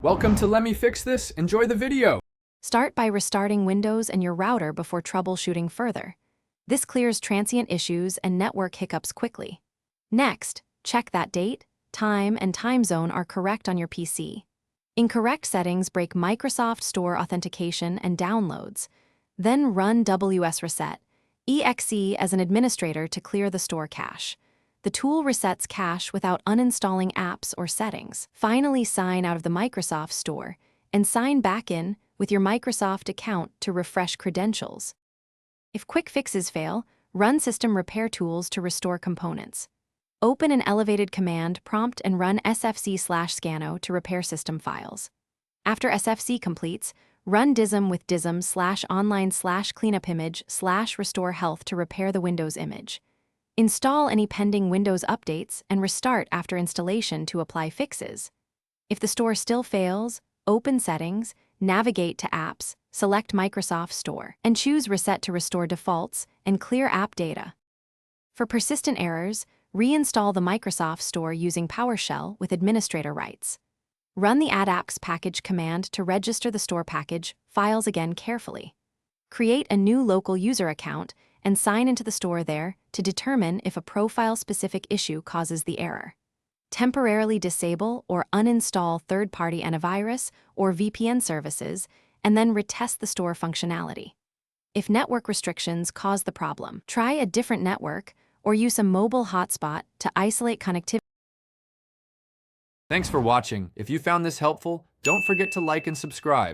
Welcome to Let Me Fix This. Enjoy the video. Start by restarting Windows and your router before troubleshooting further. This clears transient issues and network hiccups quickly. Next, check that date, time, and time zone are correct on your PC. Incorrect settings break Microsoft Store authentication and downloads. Then run WS Reset, EXE as an administrator to clear the store cache. The tool resets cache without uninstalling apps or settings. Finally, sign out of the Microsoft Store and sign back in with your Microsoft account to refresh credentials. If quick fixes fail, run System Repair Tools to restore components. Open an elevated command prompt and run sfc/scanno to repair system files. After sfc completes, run dism with dism/online/cleanupimage/restore health to repair the Windows image. Install any pending Windows updates and restart after installation to apply fixes. If the store still fails, open Settings, navigate to Apps, select Microsoft Store, and choose Reset to restore defaults and clear app data. For persistent errors, reinstall the Microsoft Store using PowerShell with administrator rights. Run the Add Apps Package command to register the store package files again carefully. Create a new local user account and sign into the store there to determine if a profile-specific issue causes the error. Temporarily disable or uninstall third-party antivirus or VPN services, and then retest the store functionality. If network restrictions cause the problem, try a different network or use a mobile hotspot to isolate connectivity. Thanks for watching. If you found this helpful, don't forget to like and subscribe.